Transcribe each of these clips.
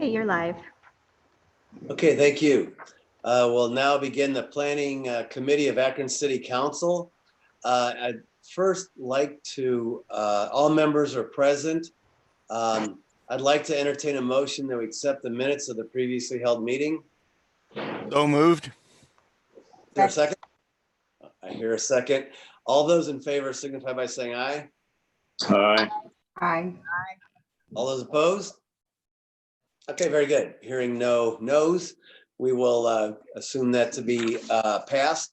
Okay, you're live. Okay, thank you. We'll now begin the Planning Committee of Akron City Council. I'd first like to, all members are present. I'd like to entertain a motion that we accept the minutes of the previously held meeting. So moved. Is there a second? I hear a second. All those in favor signify by saying aye. Aye. Aye. All those opposed? Okay, very good. Hearing no no's, we will assume that to be passed.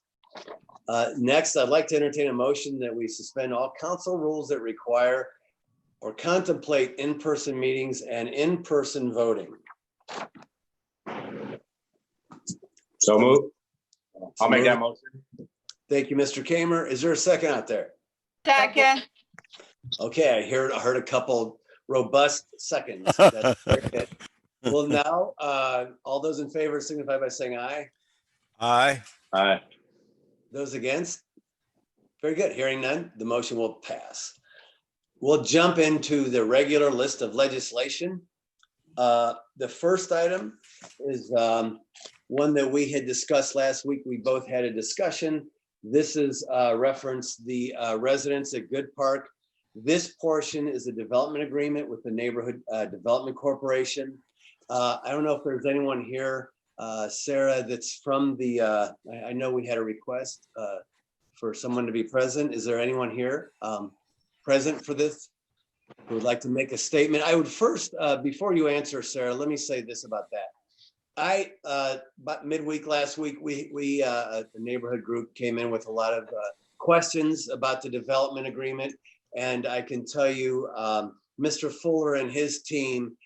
Next, I'd like to entertain a motion that we suspend all council rules that require or contemplate in-person meetings and in-person voting. So moved. I'll make that motion. Thank you, Mr. Kamer. Is there a second out there? Second. Okay, I heard a couple robust seconds. That's very good. Well, now, all those in favor signify by saying aye. Aye. Aye. Those against? Very good. Hearing none, the motion will pass. We'll jump into the regular list of legislation. The first item is one that we had discussed last week. We both had a discussion. This is reference the residents at Good Park. This portion is a development agreement with the Neighborhood Development Corporation. I don't know if there's anyone here, Sarah, that's from the, I know we had a request for someone to be present. Is there anyone here present for this who would like to make a statement? I would first, before you answer, Sarah, let me say this about that. About midweek last week, the neighborhood group came in with a lot of questions about the development agreement. And I can tell you, Mr. Fuller and his team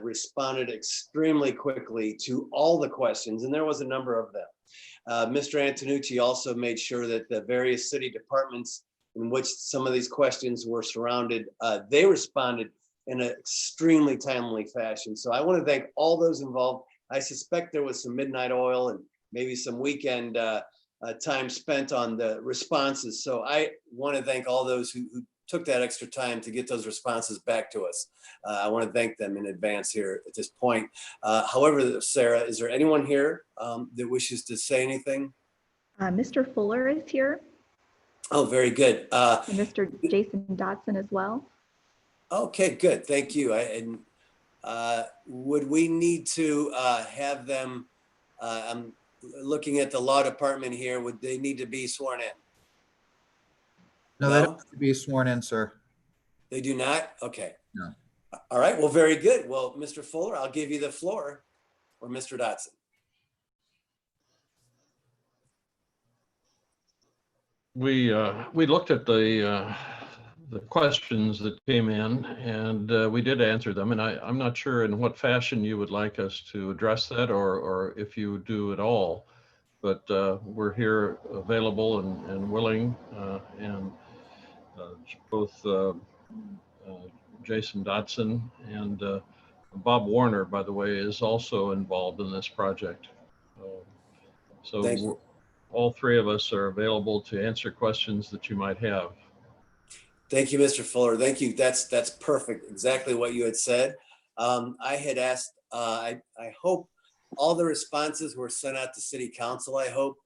responded extremely quickly to all the questions, and there was a number of them. Mr. Antonucci also made sure that the various city departments in which some of these questions were surrounded, they responded in an extremely timely fashion. So I want to thank all those involved. I suspect there was some midnight oil and maybe some weekend time spent on the responses. So I want to thank all those who took that extra time to get those responses back to us. I want to thank them in advance here at this point. However, Sarah, is there anyone here that wishes to say anything? Mr. Fuller is here. Oh, very good. And Mr. Jason Dotson as well. Okay, good. Thank you. Would we need to have them, I'm looking at the law department here, would they need to be sworn in? No, they don't have to be sworn in, sir. They do not? Okay. No. All right. Well, very good. Well, Mr. Fuller, I'll give you the floor, or Mr. Dotson. We looked at the questions that came in, and we did answer them. And I'm not sure in what fashion you would like us to address that, or if you do at all. But we're here available and willing, and both Jason Dotson and Bob Warner, by the way, is also involved in this project. So all three of us are available to answer questions that you might have. Thank you, Mr. Fuller. Thank you. That's perfect. Exactly what you had said. I had asked, I hope all the responses were sent out to City Council. I hope,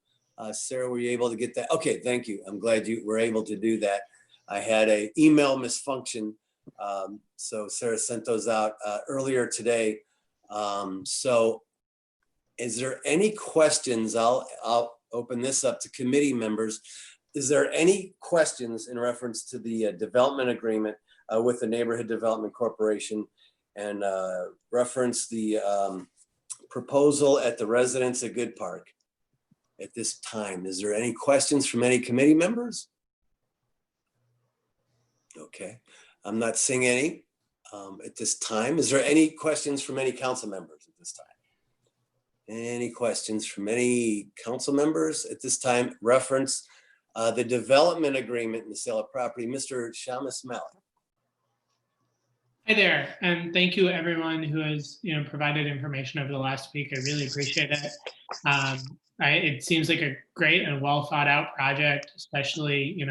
Sarah, were you able to get that? Okay, thank you. I'm glad you were able to do that. I had an email misfunction, so Sarah sent those out earlier today. So is there any questions? I'll open this up to committee members. Is there any questions in reference to the development agreement with the Neighborhood Development Corporation and reference the proposal at the residents at Good Park at this time? Is there any questions from any committee members? Okay, I'm not seeing any at this time. Is there any questions from any council members at this time? Any questions from any council members at this time? Reference the development agreement in the sale of property. Mr. Shamus Malik. Hi there, and thank you everyone who has provided information over the last week. I really appreciate it. It seems like a great and well thought out project, especially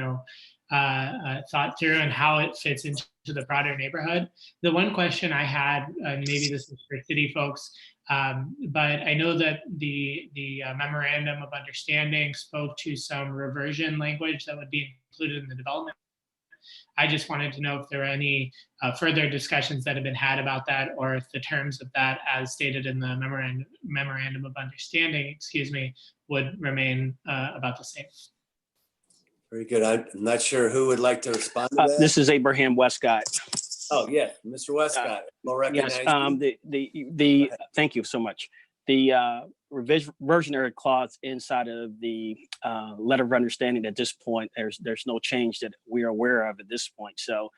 thought through and how it fits into the broader neighborhood. The one question I had, maybe this is for city folks, but I know that the memorandum of understanding spoke to some reversion language that would be included in the development. I just wanted to know if there were any further discussions that have been had about that, or if the terms of that, as stated in the memorandum of understanding, excuse me, would remain about the same. Very good. I'm not sure who would like to respond to that. This is Abraham Westcott. Oh, yeah, Mr. Westcott. We'll recognize Yes, thank you so much. The reversionary clause inside of the letter of understanding at this point, there's no change that we are aware of at this point. So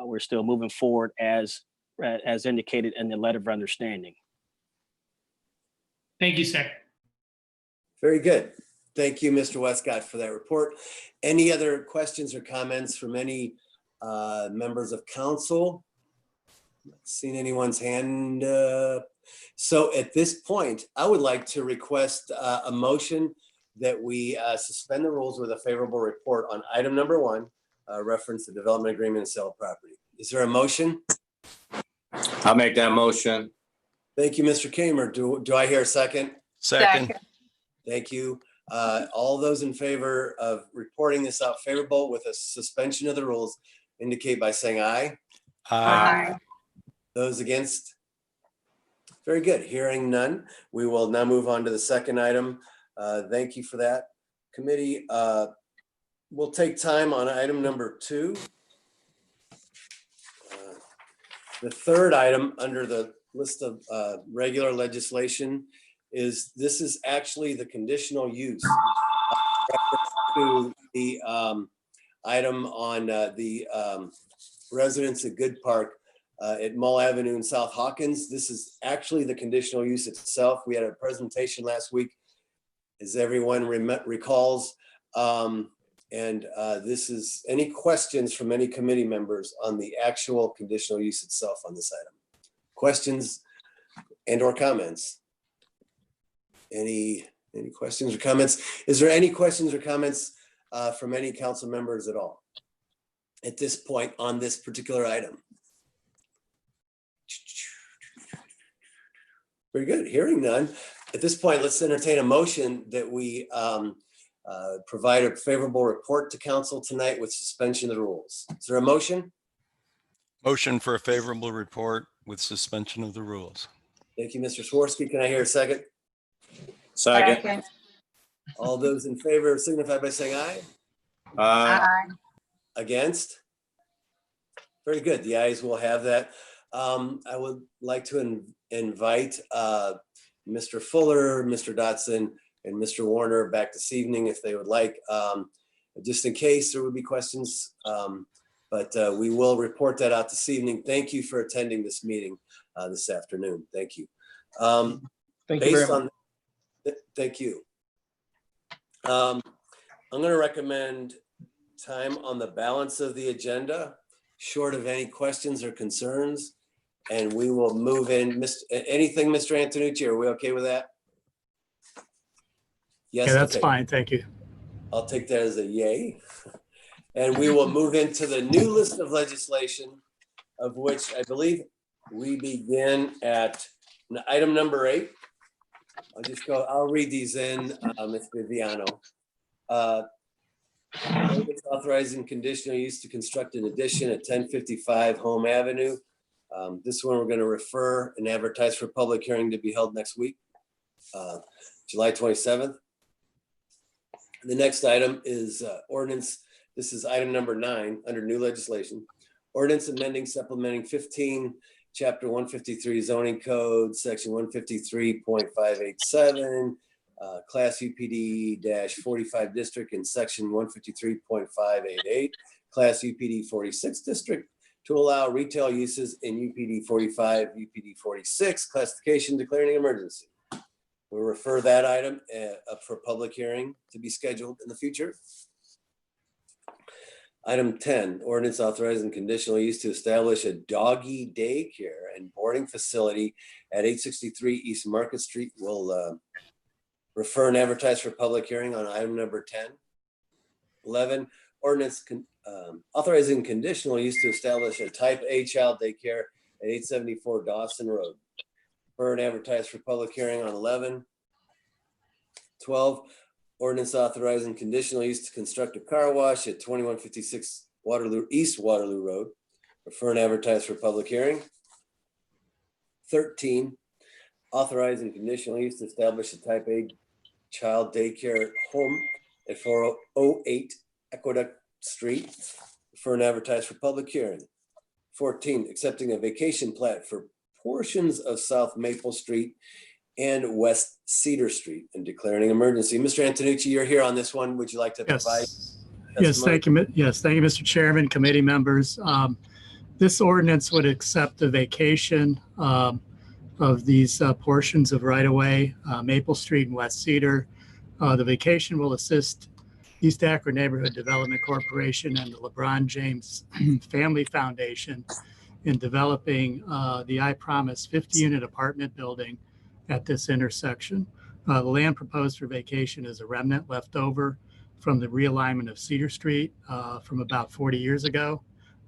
we're still moving forward as indicated in the letter of understanding. Thank you, sir. Very good. Thank you, Mr. Westcott, for that report. Any other questions or comments from any members of council? Not seeing anyone's hand up. So at this point, I would like to request a motion that we suspend the rules with a favorable report on item number 1, reference the development agreement and sale of property. Is there a motion? I'll make that motion. Thank you, Mr. Kamer. Do I hear a second? Second. Thank you. All those in favor of reporting this out favorable with a suspension of the rules indicate by saying aye. Aye. Those against? Very good. Hearing none, we will now move on to the second item. Thank you for that. Committee, we'll take time on item number 2. The third item under the list of regular legislation this is actually the conditional use to the item on the residents at Good Park at Mull Avenue in South Hawkins. This is actually the conditional use itself. We had a presentation last week, as everyone recalls. This is any questions from any committee members on the actual conditional use itself on this item? Questions and or comments? Any questions or comments? Is there any questions or comments from any council members at all at this point on this particular item? Very good. Hearing none. At this point, let's entertain a motion that we provide a favorable report to council tonight with suspension of the rules. Is there a motion? Motion for a favorable report with suspension of the rules. Thank you, Mr. Swirsky. Can I hear a second? Second. All those in favor signify by saying aye. Aye. Against? Very good. The ayes will have that. I would like to invite Mr. Fuller, Mr. Dotson, and Mr. Warner back this evening if they would like, just in case there would be questions. But we will report that out this evening. Thank you for attending this meeting this afternoon. Thank you. Thank you very much. Thank you. I'm going to recommend time on the balance of the agenda, short of any questions or concerns, and we will move in. Anything, Mr. Antonucci, are we okay with that? Yes. Yeah, that's okay. fine. Thank you. I'll take that as a yay. And we will move into the new list of legislation, of which I believe we begin at item number 8. I'll read these in, Ms. Viviano. Authorizing conditional use to construct an addition at 1055 Home Avenue. This one we're going to refer and advertise for public hearing to be held next week, July 27th. The next item is ordinance. This is item number 9 under new legislation. Ordinance amending, supplementing 15 Chapter 153 zoning code, section 153.587, class UPD-45 district in section 153.588, class UPD 46 district to allow retail uses in UPD 45, UPD 46 classification declaring an emergency. We'll refer that item up for public hearing to be scheduled in the future. Item 10, ordinance authorizing conditional use to establish a doggy daycare and boarding facility at 863 East Market Street. We'll refer and advertise for public hearing on item number 10. 11, ordinance authorizing conditional use to establish a type A child daycare at 874 Dawson Road. Refer and advertise for public hearing on 11/12. Ordinance authorizing conditional use to construct a car wash at 2156 East Waterloo Road. Refer and advertise for public hearing. 13, authorizing conditional use to establish a type A child daycare home at 408 Aqueduct Street. Refer and advertise for public hearing. 14, accepting a vacation plat for portions of South Maple Street and West Cedar Street and declaring an emergency. Mr. Antonucci, you're here on this one. Would you like to provide? Yes, thank you. Yes, thank you, Mr. Chairman, committee members. This ordinance would accept the vacation of these portions of right-of-way, Maple Street and West Cedar. The vacation will assist East Akron Neighborhood Development Corporation and the LeBron James Family Foundation in developing the I Promise 50-unit apartment building at this intersection. The land proposed for vacation is a remnant left over from the realignment of Cedar Street from about 40 years ago.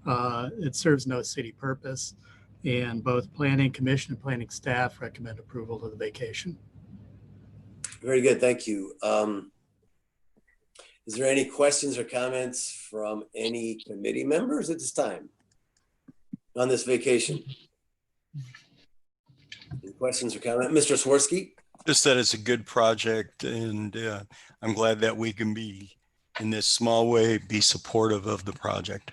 It serves no city purpose, and both Planning Commission and Planning staff recommend approval of the vacation. Very good, thank you. Is there any questions or comments from any committee members at this time on this vacation? Any questions or comments? Mr. Swirsky? Just that it's a good project, and I'm glad that we can be, in this small way, be supportive of the project.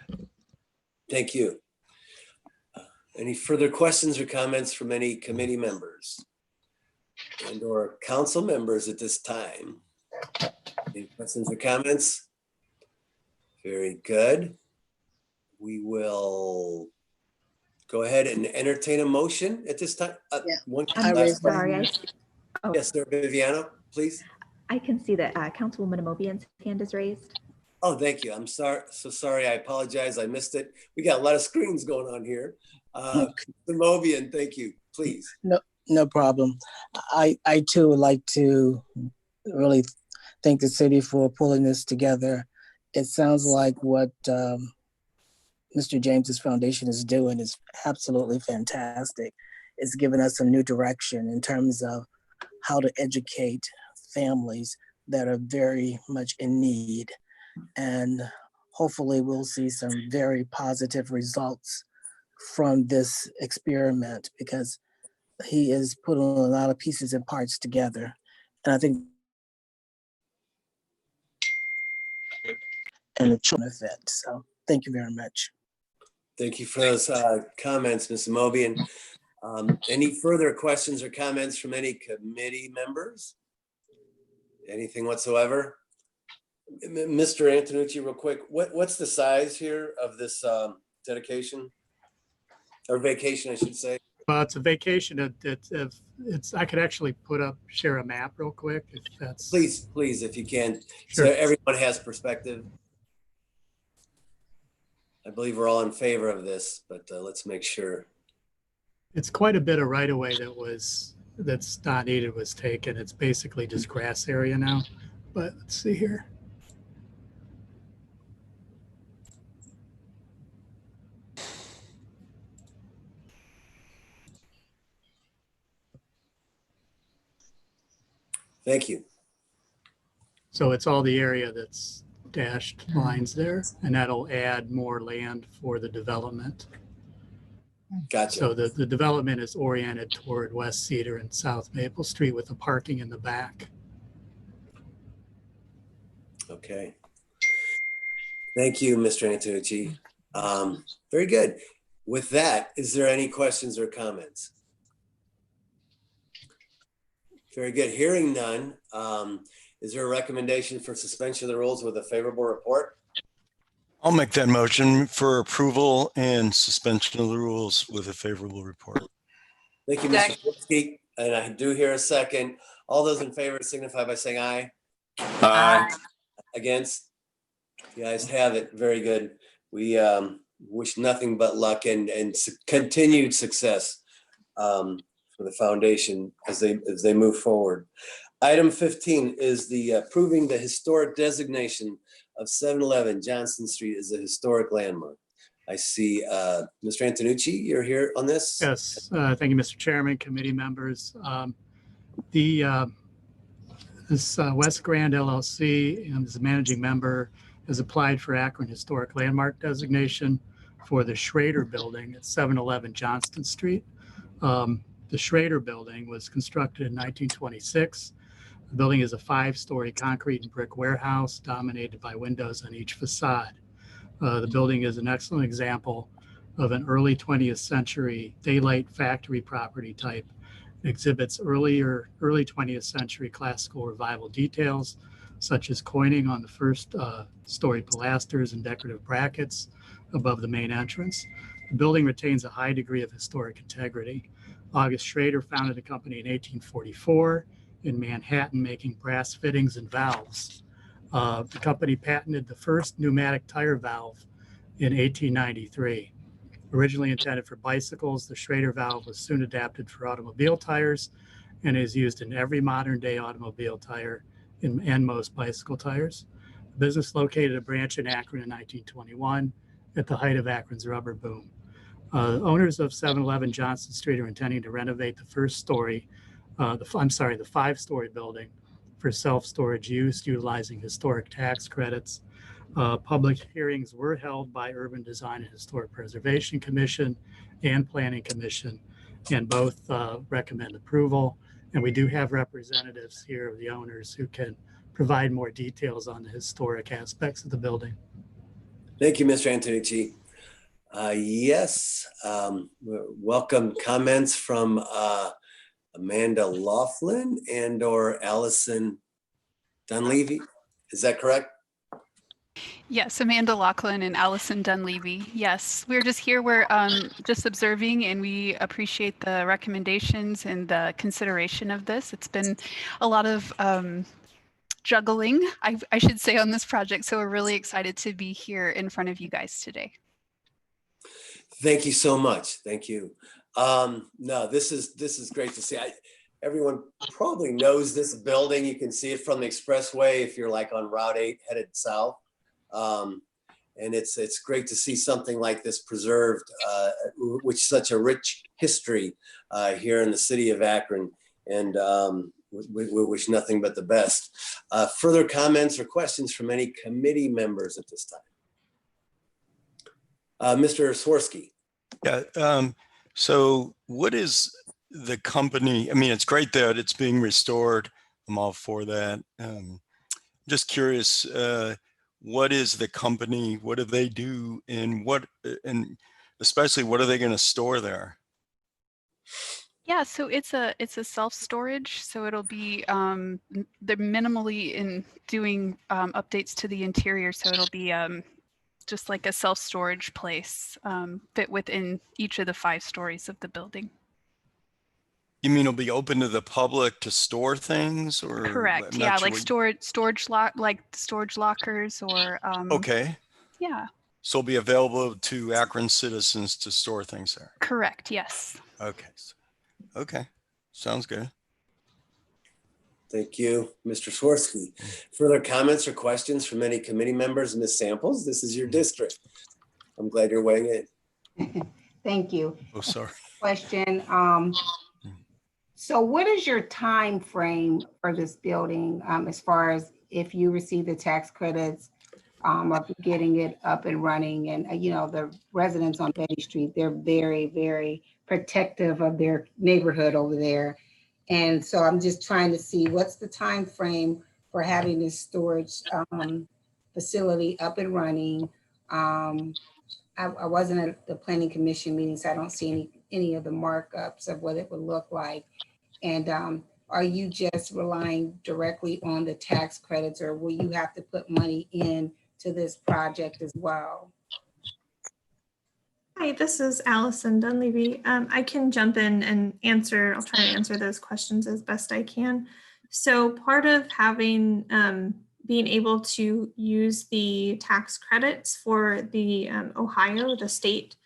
Thank you. Any further questions or comments from any committee members and or council members at this time? Any questions or comments? Very good. We will go ahead and entertain a motion at this time. Sorry, Yes, sir, Viviana, please. I can see that Councilwoman Amobian's hand is raised. Oh, thank you. I'm sorry. So sorry. I apologize. I missed it. We got a lot of screens going on here. Amobian, thank you. Please. No problem. I too would like to really thank the city for pulling this together. It sounds like what Mr. James's foundation is doing is absolutely fantastic. It's given us some new direction in terms of how to educate families that are very much in need. And hopefully we'll see some very positive results from this experiment, because he is putting a lot of pieces and parts together. And I think and the benefit. So thank you very much. Thank you for those comments, Ms. Amobian. Any further questions or comments from any committee members? Anything whatsoever? Mr. Antonucci, real quick, what's the size here of this dedication or vacation, I should say? It's a vacation. It's I could actually share a map real quick if that's. Please, if you can, Sure. so everyone has perspective. I believe we're all in favor of this, but let's make sure. It's quite a bit of right of way that's not needed was taken. It's basically just grass area now. But let's see here. Thank you. So it's all the area that's dashed lines there, and that'll add more land for the development. Gotcha. So the development is oriented toward West Cedar and South Maple Street with the parking in the back. Okay. Thank you, Mr. Antonucci. Very good. With that, is there any questions or comments? Very good. Hearing none, is there a recommendation for suspension of the rules with a favorable report? I'll make that motion for approval and suspension of the rules with a favorable report. Thank you, Mr. Flitzky. And I do hear a second. All those in favor signify by saying aye. Aye. Against? The ayes have it. Very good. We wish nothing but luck and continued success for the foundation as they move forward. Item 15 is the approving the historic designation of 711 Johnston Street as a historic landmark. I see Mr. Antonucci, you're here on this? Yes, thank you, Mr. Chairman, committee members. This West Grand LLC, and as a managing member, has applied for Akron Historic Landmark designation for the Schrader building at 711 Johnston Street. The Schrader building was constructed in 1926. The building is a 5-story concrete and brick warehouse dominated by windows on each facade. The building is an excellent example of an early 20th century daylight factory property type. It exhibits early 20th century classical revival details, such as coining on the first story pilasters and decorative brackets above the main entrance. The building retains a high degree of historic integrity. August Schrader founded the company in 1844 in Manhattan, making brass fittings and valves. The company patented the first pneumatic tire valve in 1893. Originally intended for bicycles, the Schrader valve was soon adapted for automobile tires and is used in every modern day automobile tire and most bicycle tires. The business located a branch in Akron in 1921 at the height of Akron's rubber boom. The owners of 711 Johnston Street are intending to renovate the the 5-story building for self-storage use, utilizing historic tax credits. Public hearings were held by Urban Design and Historic Preservation Commission and Planning Commission, and both recommend approval. And we do have representatives here of the owners who can provide more details on the historic aspects of the building. Thank you, Mr. Antonucci. Yes, welcome comments from Amanda Laughlin and or Allison Dunleavy. Is that correct? Yes, Amanda Laughlin and Allison Dunleavy. Yes, we're just here. We're just observing, and we appreciate the recommendations and the consideration of this. It's been a lot of juggling, I should say, on this project. So we're really excited to be here in front of you guys today. Thank you so much. Thank you. No, this is great to see. Everyone probably knows this building. You can see it from the expressway if you're like on Route 8 headed south. And it's great to see something like this preserved, which is such a rich history here in the city of Akron. And we wish nothing but the best. Further comments or questions from any committee members at this time? Mr. Swirsky. Yeah. So what is the company? I mean, it's great that it's being restored. I'm all for that. Just curious, what is the company? What do they do? And especially what are they going to store there? Yeah, so it's a self-storage. So it'll be they're minimally in doing updates to the interior. So it'll be just like a self-storage place fit within each of the 5 stories of the building. You mean it'll be open to the public to store things, or? Correct. Yeah, like storage lockers or. Okay. Yeah. So it'll be available to Akron citizens to store things there. Correct. Yes. Okay. Okay. Sounds good. Thank you, Mr. Swirsky. Further comments or questions from any committee members? Ms. Samples, this is your district. I'm glad you're weighing in. Thank you. Oh, sorry. Question. So what is your time frame for this building as far as if you receive the tax credits of getting it up and running? And, you know, the residents on Betty Street, they're very, very protective of their neighborhood over there. And so I'm just trying to see what's the time frame for having this storage facility up and running. I wasn't at the Planning Commission meeting, so I don't see any of the markups of what it would look like. And are you just relying directly on the tax credits, or will you have to put money in to this project as well? Hi, this is Allison Dunleavy. I can jump in and answer. I'll try to answer those questions as best I can. So part of having being able to use the tax credits for the Ohio, the state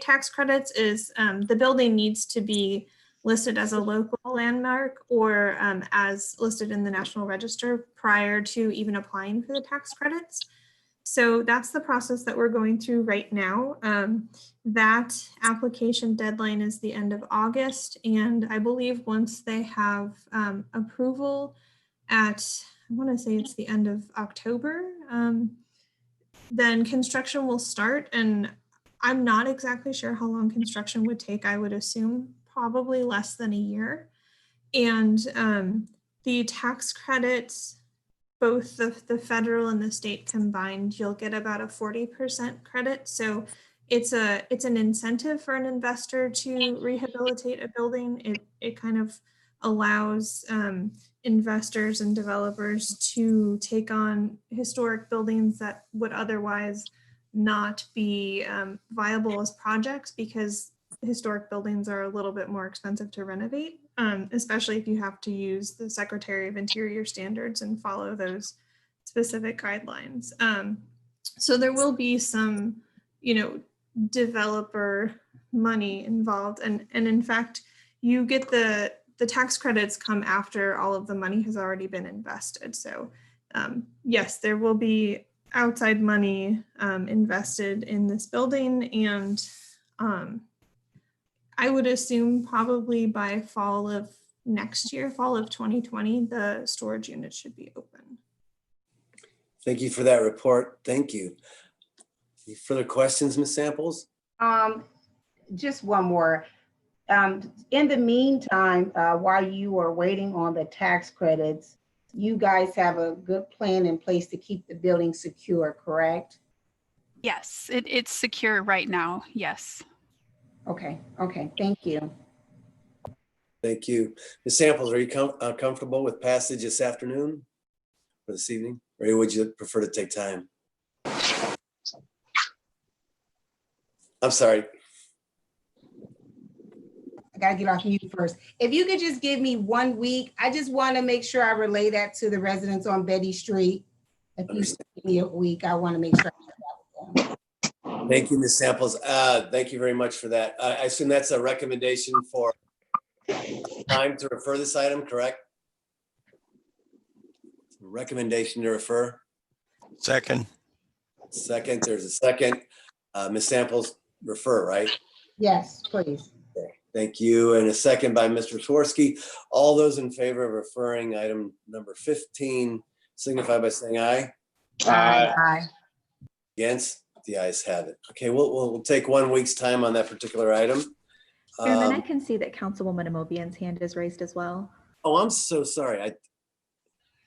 tax credits is the building needs to be listed as a local landmark or as listed in the National Register prior to even applying for the tax credits. So that's the process that we're going through right now. That application deadline is the end of August. And I believe once they have approval at, I want to say it's the end of October, then construction will start. And I'm not exactly sure how long construction would take. I would assume probably less than a year. And the tax credits, both the federal and the state combined, you'll get about a 40% credit. So it's an incentive for an investor to rehabilitate a building. It kind of allows investors and developers to take on historic buildings that would otherwise not be viable as projects, because historic buildings are a little bit more expensive to renovate, especially if you have to use the Secretary of Interior standards and follow those specific guidelines. So there will be some, developer money involved. And in fact, you get the tax credits come after all of the money has already been invested. So yes, there will be outside money invested in this building, and I would assume probably by fall of next year, fall of 2020, the storage unit should be open. Thank you for that report. Thank you. Any further questions, Ms. Samples? Just one more. In the meantime, while you are waiting on the tax credits, you guys have a good plan in place to keep the building secure, correct? Yes, it's secure right now. Yes. Okay, thank you. Thank you. Ms. Samples, are you comfortable with passage this afternoon or this evening? Or would you prefer to take time? I'm sorry. I gotta get off mute first. If you could just give me 1 week, I just want to make sure I relay that to the residents on Betty Street. If you give me a week, I want to make sure. Thank you, Ms. Samples. Thank you very much for that. I assume that's a recommendation for time to refer this item, correct? Recommendation to refer. Second. Second, there's a second. Ms. Samples, refer, right? Yes, please. Okay, thank you. And a second by Mr. Swirsky. All those in favor of referring item number 15, signify by saying aye. Aye. Against? The ayes have it. Okay, we'll take 1 week's time on that particular item. Chairman, I can see that Councilwoman Amobian's hand is raised as well. Oh, I'm so sorry.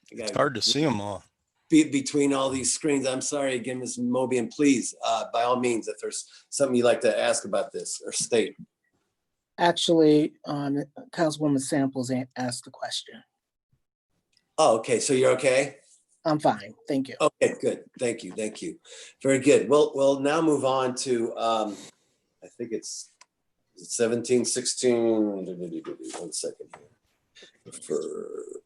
It's hard to see them all. Between all these screens, I'm sorry again, Ms. Mobian, please, by all means, if there's something you'd like to ask about this or state. Actually, Councilwoman Samples asked the question. Oh, okay, so you're okay? I'm fine, thank you. Okay, good, thank you. Very good. We'll now move on to, I think it's 17, 16, 1 second here. For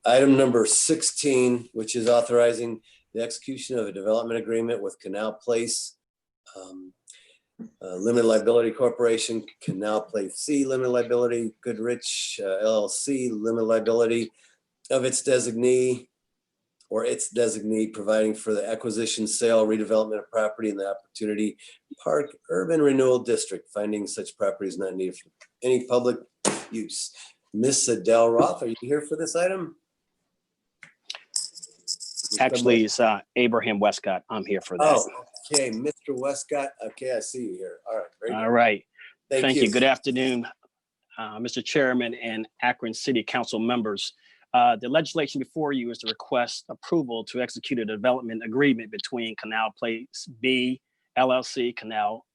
item number 16, which is authorizing the execution of a development agreement with Canal Place Limited Liability Corporation, Canal Place C Limited Liability, Goodrich LLC Limited Liability of its designee, providing for the acquisition, sale, redevelopment of property in the Opportunity Park Urban Renewal District, finding such property is not needed for any public use. Miss Adele Roth, are you here for this item? Actually, it's Abraham Westcott. I'm here for that. Oh, okay, Mr. Westcott. Okay, I see you here. All right. Very good. All right. Thank you. you. Good afternoon, Mr. Chairman and Akron City Council members. The legislation before you is to request approval to execute a development agreement between Canal Place B LLC, Canal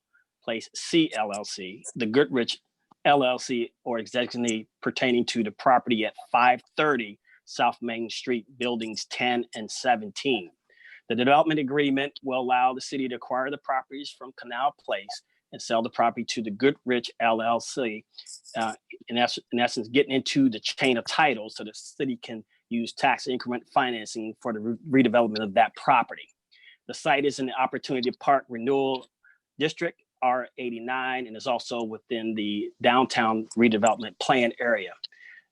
Place C LLC, the Goodrich LLC or designee pertaining to the property at 530 South Main Street, buildings 10 and 17. The development agreement will allow the city to acquire the properties from Canal Place and sell the property to the Goodrich LLC. In essence, getting into the chain of title so the city can use tax increment financing for the redevelopment of that property. The site is in the Opportunity Park Renewal District, R89, and is also within the downtown redevelopment plan area.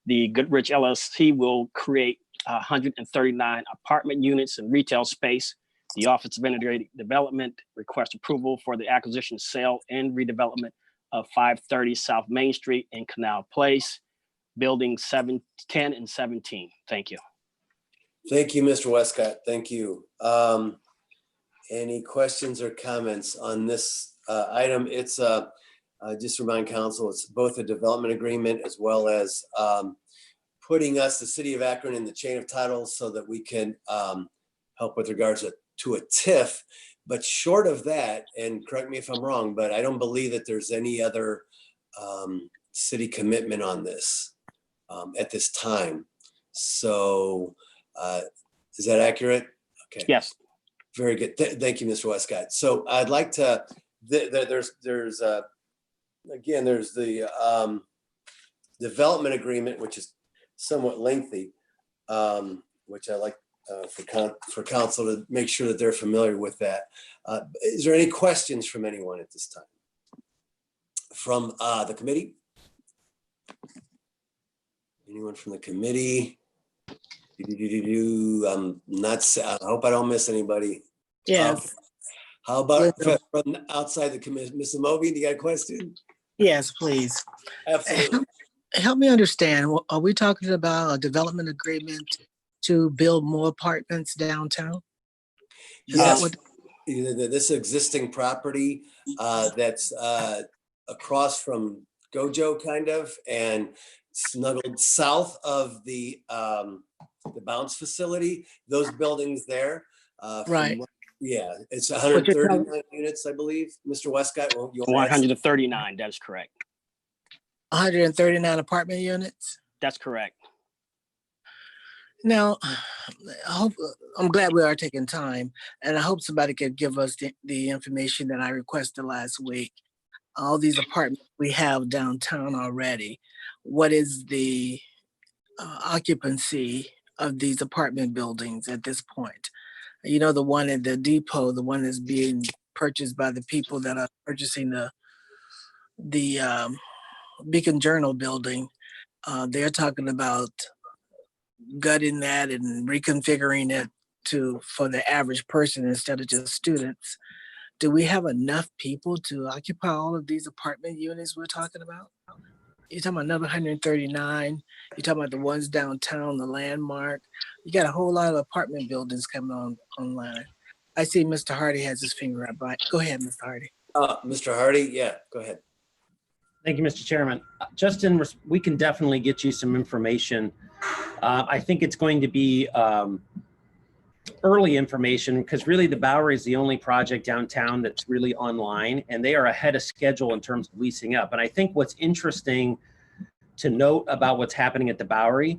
The Goodrich LLC will create 139 apartment units and retail space. The Office of Integrated Development requests approval for the acquisition, sale, and redevelopment of 530 South Main Street and Canal Place, buildings 7, 10, and 17. Thank you. Thank you, Mr. Westcott. Thank you. Any questions or comments on this item? It's just remind council, it's both a development agreement as well as putting us, the city of Akron, in the chain of titles so that we can help with regards to a TIF. But short of that, and correct me if I'm wrong, but I don't believe that there's any other city commitment on this at this time. So is that accurate? Okay. Yes. Very good. Thank you, Mr. Westcott. So I'd like to, there's again, there's the development agreement, which is somewhat lengthy, which I like for council to make sure that they're familiar with that. Is there any questions from anyone at this time? From the committee? Anyone from the committee? I'm not, I hope I don't miss anybody. Yes. How about from outside the committee? Ms. Amobi, do you got a question? Yes, please. Absolutely. Help me understand, are we talking about a development agreement to build more apartments downtown? Yes. This existing property that's across from Gojo, kind of, and snuggled south of the bounce facility, those buildings there. Right. Yeah, it's 139 units, I believe. Mr. Westcott, 139, that is correct. 139 apartment units? That's correct. Now, I'm glad we are taking time, and I hope somebody could give us the information that I requested last week. All these apartments we have downtown already, what is the occupancy of these apartment buildings at this point? You know, the one at the depot, the one that's being purchased by the people that are purchasing the Beacon Journal building, they're talking about gutting that and reconfiguring it for the average person instead of just students. Do we have enough people to occupy all of these apartment units we're talking about? You're talking about another 139. You're talking about the ones downtown, the Landmark. You got a whole lot of apartment buildings coming online. I see Mr. Hardy has his finger up. Go ahead, Mr. Hardy. Mr. Hardy, yeah, go ahead. Thank you, Mr. Chairman. Justin, we can definitely get you some information. I think it's going to be early information because really the Bowery is the only project downtown that's really online, and they are ahead of schedule in terms of leasing up. And I think what's interesting to note about what's happening at the Bowery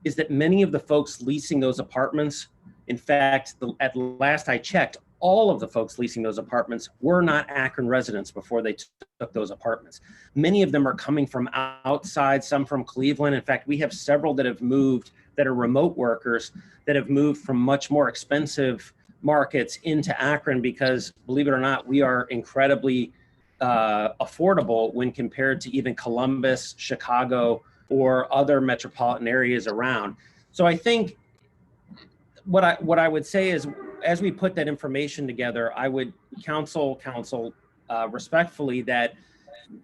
is that many of the folks leasing those apartments, in fact, at last I checked, all of the folks leasing those apartments were not Akron residents before they took those apartments. Many of them are coming from outside, some from Cleveland. In fact, we have several that have moved that are remote workers that have moved from much more expensive markets into Akron because, believe it or not, we are incredibly affordable when compared to even Columbus, Chicago, or other metropolitan areas around. So I think what I would say is, as we put that information together, I would counsel respectfully that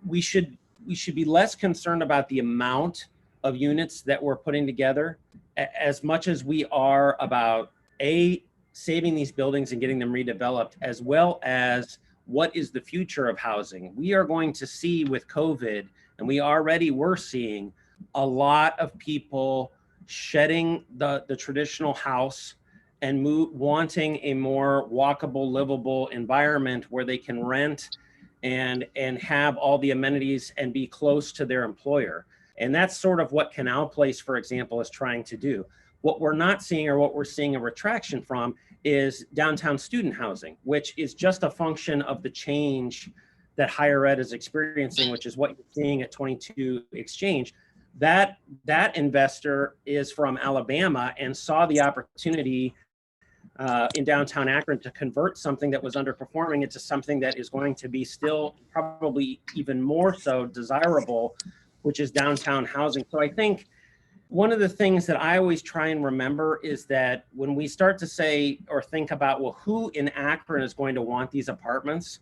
we should be less concerned about the amount of units that we're putting together as much as we are about saving these buildings and getting them redeveloped, as well as what is the future of housing. We are going to see with COVID, and we already were seeing a lot of people shedding the traditional house and wanting a more walkable, livable environment where they can rent and have all the amenities and be close to their employer. And that's sort of what Canal Place, for example, is trying to do. What we're not seeing, or what we're seeing a retraction from, is downtown student housing, which is just a function of the change that higher ed is experiencing, which is what you're seeing at 22 Exchange. That investor is from Alabama and saw the opportunity in downtown Akron to convert something that was underperforming into something that is going to be still probably even more so desirable, which is downtown housing. So I think one of the things that I always try and remember is that when we start to say or think about, well, who in Akron is going to want these apartments,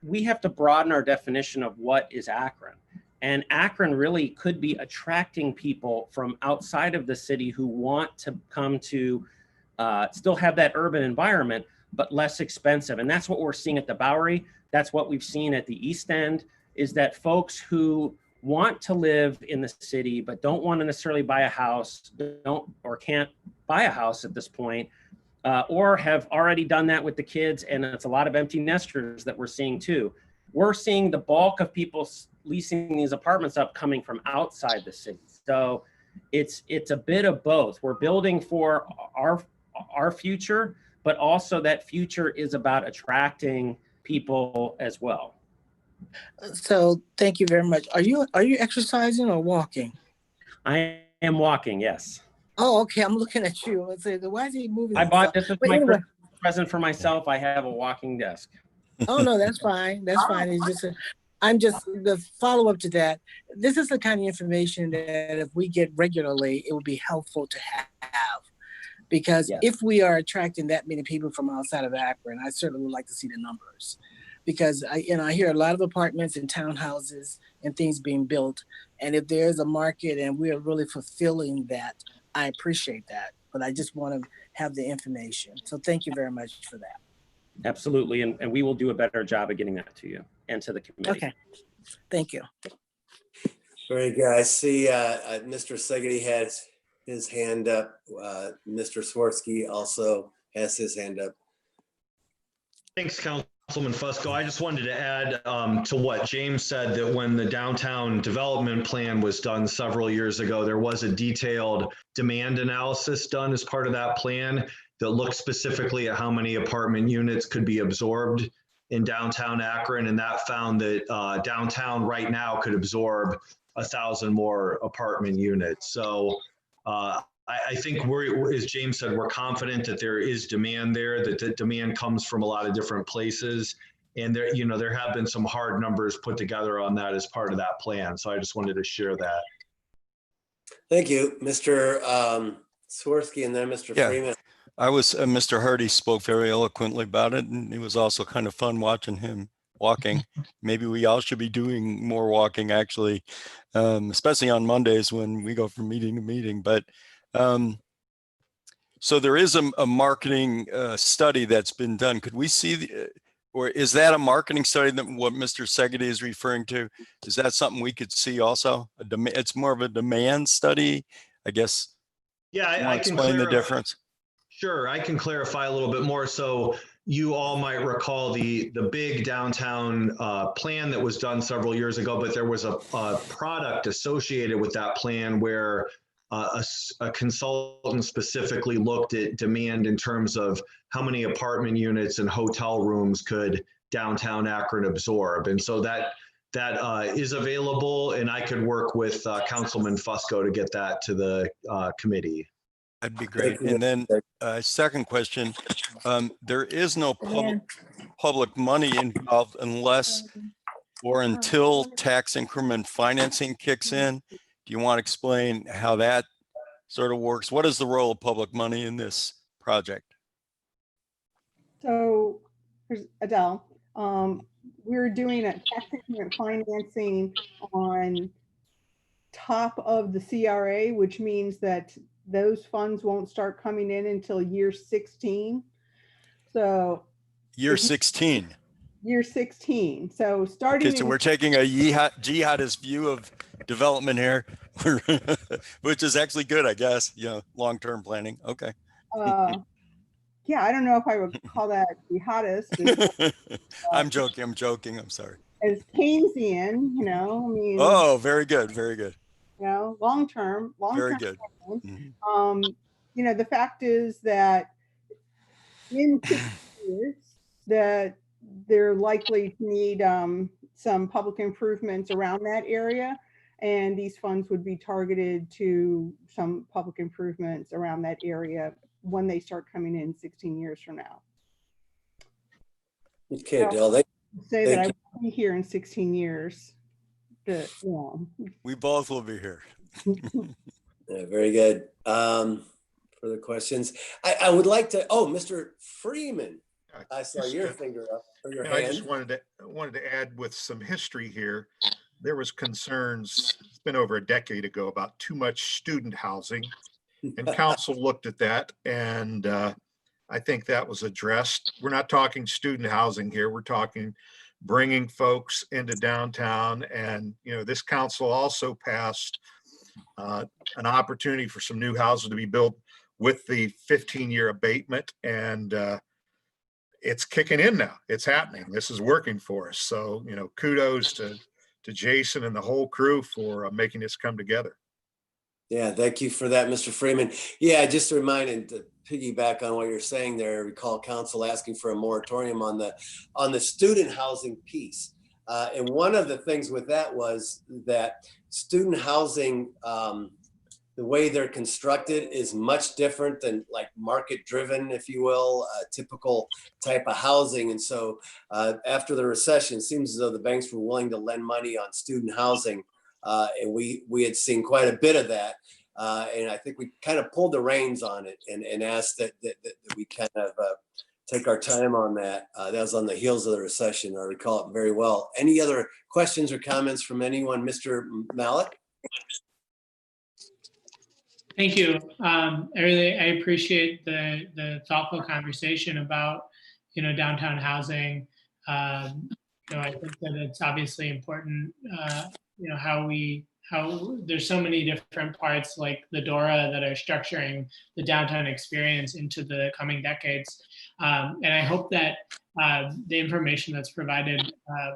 we have to broaden our definition of what is Akron. And Akron really could be attracting people from outside of the city who want to come to still have that urban environment, but less expensive. And that's what we're seeing at the Bowery. That's what we've seen at the East End, is that folks who want to live in the city, but don't want to necessarily buy a house, don't or can't buy a house at this point, or have already done that with the kids. And it's a lot of empty nesters that we're seeing too. We're seeing the bulk of people leasing these apartments up coming from outside the city. So it's a bit of both. We're building for our future, but also that future is about attracting people as well. So thank you very much. Are you exercising or walking? I am walking, yes. Oh, okay. I'm looking at you. Let's say, why is he moving? I bought this as my anyway. Christmas present for myself. I have a walking desk. Oh no, that's fine. That's fine. It's just I'm just the follow up to that. This is the kind of information that if we get regularly, it would be helpful to have. Because if we are attracting that many people from outside of Akron, I certainly would like to see the numbers. Because I hear a lot of apartments and townhouses and things being built. And if there's a market and we are really fulfilling that, I appreciate that. But I just want to have the information. So thank you very much for that. Absolutely. And we will do a better job of getting that to you and to the committee. Okay. Thank you. Very good. I see Mr. Segedy has his hand up. Mr. Swirsky also has his hand up. Thanks, Councilman Fusco. I just wanted to add to what James said, that when the downtown development plan was done several years ago, there was a detailed demand analysis done as part of that plan that looked specifically at how many apartment units could be absorbed in downtown Akron. And that found that downtown right now could absorb 1,000 more apartment units. So I think as James said, we're confident that there is demand there, that the demand comes from a lot of different places. And there have been some hard numbers put together on that as part of that plan. So I just wanted to share that. Thank you, Mr. Swirsky, and then Mr. Freeman. Mr. Hardy spoke very eloquently about it, and it was also kind of fun watching him walking. Maybe we all should be doing more walking, actually, especially on Mondays when we go from meeting to meeting. But so there is a marketing study that's been done. Could we see or is that a marketing study that what Mr. Segedy is referring to? Is that something we could see also? It's more of a demand study, I guess. Yeah, I can explain the difference. Sure, I can clarify a little bit more. So you all might recall the big downtown plan that was done several years ago, but there was a product associated with that plan where a consultant specifically looked at demand in terms of how many apartment units and hotel rooms could downtown Akron absorb. And so that is available, and I could work with Councilman Fusco to get that to the committee. That'd be great. And then second question, there is no public money involved unless or until tax increment financing kicks in. Do you want to explain how that sort of works? What is the role of public money in this project? So here's Adele. We're doing a tax increment financing on top of the CRA, which means that those funds won't start coming in until year 16. So year 16. Year 16. So starting. Okay, so we're taking a jihadist view of development here, which is actually good, I guess. Long-term planning. Okay. Yeah, I don't know if I would call that jihadist. I'm joking. I'm sorry. As Keynesian, I mean. Oh, very good. Very good. Long term. Very good. The fact is that in 6 years that they're likely to need some public improvements around that area, and these funds would be targeted to some public improvements around that area when they start coming in 16 years from now. Okay, Adele. Say that I will be here in 16 years. We both will be here. Very good. Further questions? I would like to, oh, Mr. Freeman, I saw your finger up, or your hand. I just wanted to add with some history here. There was concerns, it's been over a decade ago, about too much student housing. And council looked at that, and I think that was addressed. We're not talking student housing here. We're talking bringing folks into downtown. And, you know, this council also passed an opportunity for some new houses to be built with the 15-year abatement. And it's kicking in now. It's happening. This is working for us. So, you know, kudos to Jason and the whole crew for making this come together. Yeah, thank you for that, Mr. Freeman. Yeah, just a reminder to piggyback on what you're saying there. I recall council asking for a moratorium on the student housing piece. And one of the things with that was that student housing, the way they're constructed is much different than like market driven, if you will, typical type of housing. And so after the recession, it seems as though the banks were willing to lend money on student housing. And we had seen quite a bit of that. And I think we kind of pulled the reins on it and asked that we kind of take our time on that. That was on the heels of the recession. I recall it very well. Any other questions or comments from anyone? Mr. Malik? Thank you. I appreciate the thoughtful conversation about, you know, downtown housing. You know, I think that it's obviously important, you know, how there's so many different parts like the DORA that are structuring the downtown experience into the coming decades. And I hope that the information that's provided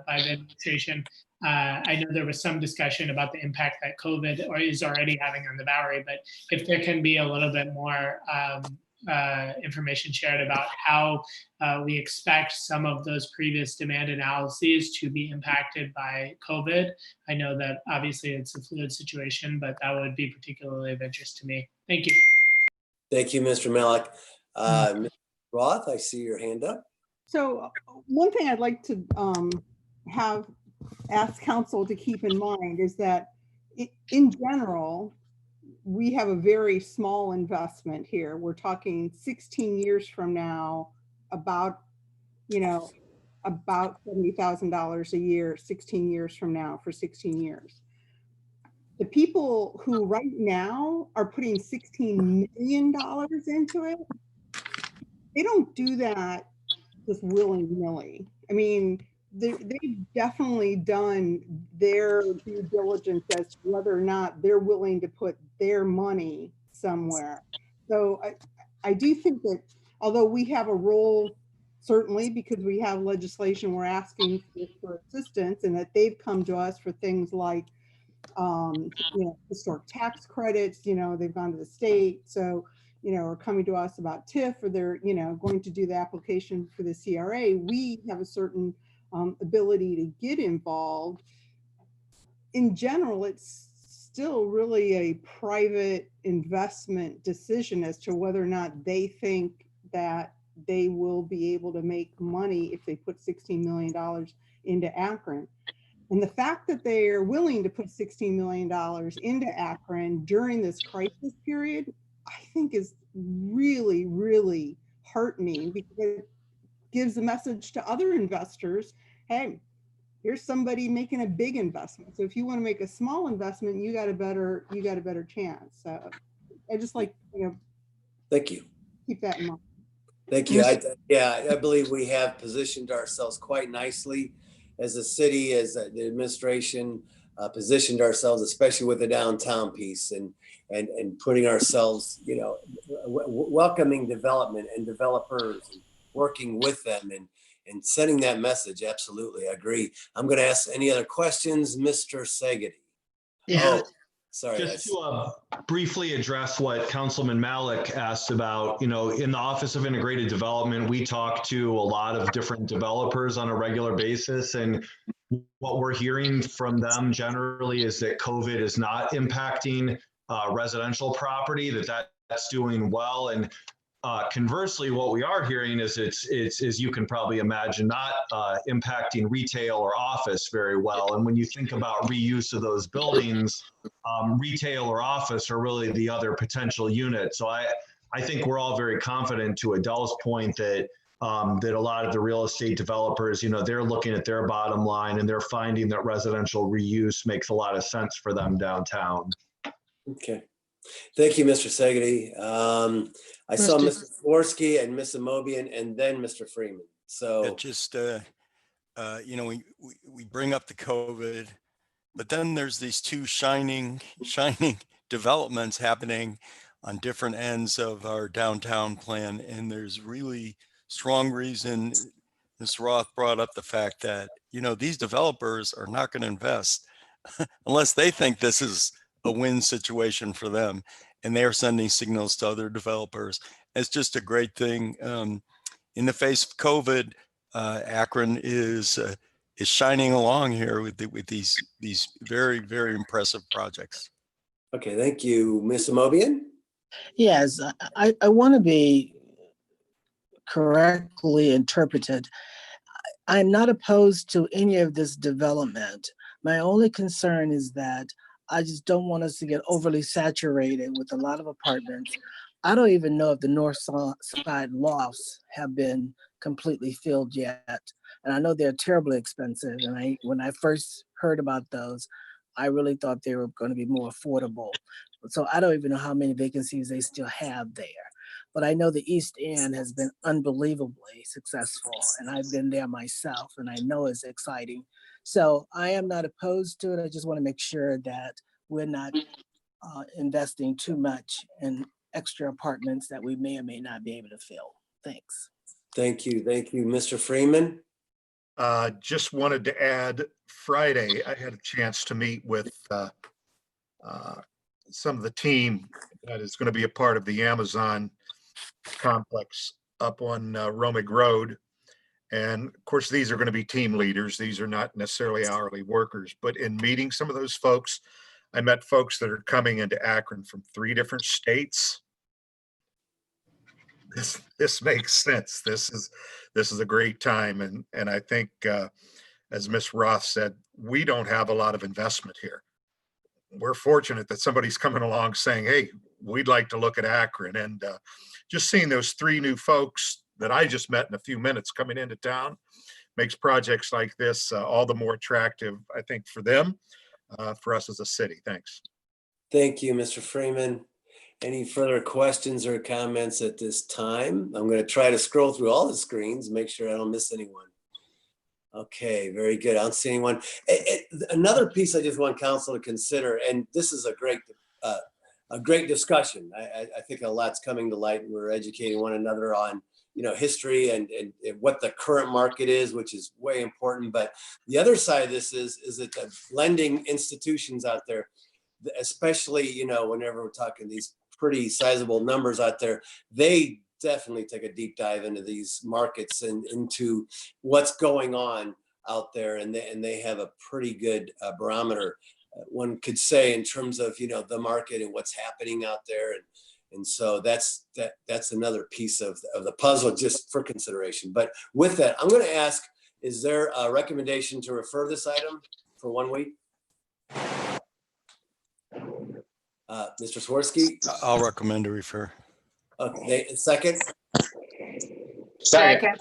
by the administration, I know there was some discussion about the impact that COVID is already having on the Bowery, but if there can be a little bit more information shared about how we expect some of those previous demand analyses to be impacted by COVID. I know that obviously it's a fluid situation, but that would be particularly of interest to me. Thank you. Thank you, Mr. Malik. Mr. Roth, I see your hand up. So one thing I'd like to ask council to keep in mind is that in general, we have a very small investment here. We're talking 16 years from now, about $70,000 a year, 16 years from now for 16 years. The people who right now are putting $16 million into it, they don't do that just willy-nilly. I mean, they've definitely done their due diligence as to whether or not they're willing to put their money somewhere. So I do think that although we have a role, certainly because we have legislation we're asking for assistance, and that they've come to us for things like historic tax credits, they've gone to the state, so are coming to us about TIF, or they're going to do the application for the CRA. We have a certain ability to get involved. In general, it's still really a private investment decision as to whether or not they think that they will be able to make money if they put $16 million into Akron. And the fact that they are willing to put $16 million into Akron during this crisis period, I think is really, really heartening, because it gives a message to other investors, hey, here's somebody making a big investment. So if you want to make a small investment, you got a better chance. So I just like, thank you. Keep that in mind. Thank you. I believe we have positioned ourselves quite nicely as a city, as the administration positioned ourselves, especially with the downtown piece, and putting ourselves, welcoming development and developers, and working with them and sending that message. Absolutely, I agree. I'm going to ask any other questions, Mr. Segedy. Yeah. Oh, sorry. Just to briefly address what Councilman Malik asked about, in the Office of Integrated Development, we talk to a lot of different developers on a regular basis, and what we're hearing from them generally is that COVID is not impacting residential property, that's doing well. And conversely, what we are hearing is it's you can probably imagine, not impacting retail or office very well. And when you think about reuse of those buildings, retail or office are really the other potential unit. So I think we're all very confident, to Adele's point, that that a lot of the real estate developers, they're looking at their bottom line and they're finding that residential reuse makes a lot of sense for them downtown. Okay. Thank you, Mr. Segedy. I saw Mr. Forsky and Ms. Amobian and then Mr. Freeman. So It just, we bring up the COVID, but then there's these two shining developments happening on different ends of our downtown plan. And there's really strong reason, Ms. Roth brought up the fact that, these developers are not going to invest unless they think this is a win situation for them. And they are sending signals to other developers. It's just a great thing. In the face of COVID, Akron is shining along here with these very, very impressive projects. Okay, thank you, Ms. Amobian. Yes, I want to be correctly interpreted. I'm not opposed to any of this development. My only concern is that I just don't want us to get overly saturated with a lot of apartments. I don't even know if the north side lofts have been completely filled yet. And I know they're terribly expensive. And when I first heard about those, I really thought they were going to be more affordable. So I don't even know how many vacancies they still have there. But I know the East End has been unbelievably successful. And I've been there myself and I know it's exciting. So I am not opposed to it. I just want to make sure that we're not investing too much in extra apartments that we may or may not be able to fill. Thanks. Thank you. Thank you, Mr. Freeman. Just wanted to add, Friday, I had a chance to meet with some of the team that is going to be a part of the Amazon complex up on Romig Road. And of course, these are going to be team leaders. These are not necessarily hourly workers, but in meeting some of those folks, I met folks that are coming into Akron from 3 different states. This makes sense. This is a great time. And I think, as Ms. Roth said, we don't have a lot of investment here. We're fortunate that somebody's coming along saying, hey, we'd like to look at Akron. And just seeing those 3 new folks that I just met in a few minutes coming into town makes projects like this all the more attractive, I think, for them, for us as a city. Thanks. Thank you, Mr. Freeman. Any further questions or comments at this time? I'm going to try to scroll through all the screens, make sure I don't miss anyone. Okay, very good. I don't see anyone. Another piece I just want council to consider, and this is a great discussion. I think a lot's coming to light, and we're educating one another on history and what the current market is, which is way important. But the other side of this is that the lending institutions out there, especially whenever we're talking these pretty sizable numbers out there, they definitely take a deep dive into these markets and into what's going on out there, and they have a pretty good barometer, one could say, in terms of the market and what's happening out there, and so that's another piece of the puzzle just for consideration. But with that, I'm going to ask, is there a recommendation to refer this item for 1 week? Mr. Swirsky? I'll recommend to refer. Okay, second? Second.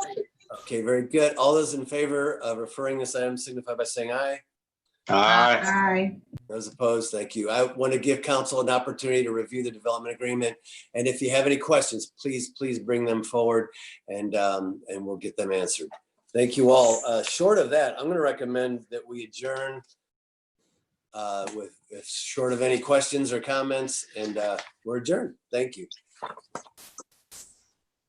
Okay, very good. All those in favor of referring this item signify by saying aye. Aye. Aye. Those opposed, thank you. I want to give council an opportunity to review the development agreement. And if you have any questions, please bring them forward and we'll get them answered. Thank you all. Short of that, I'm going to recommend that we adjourn with short of any questions or comments, and we're adjourned. Thank you.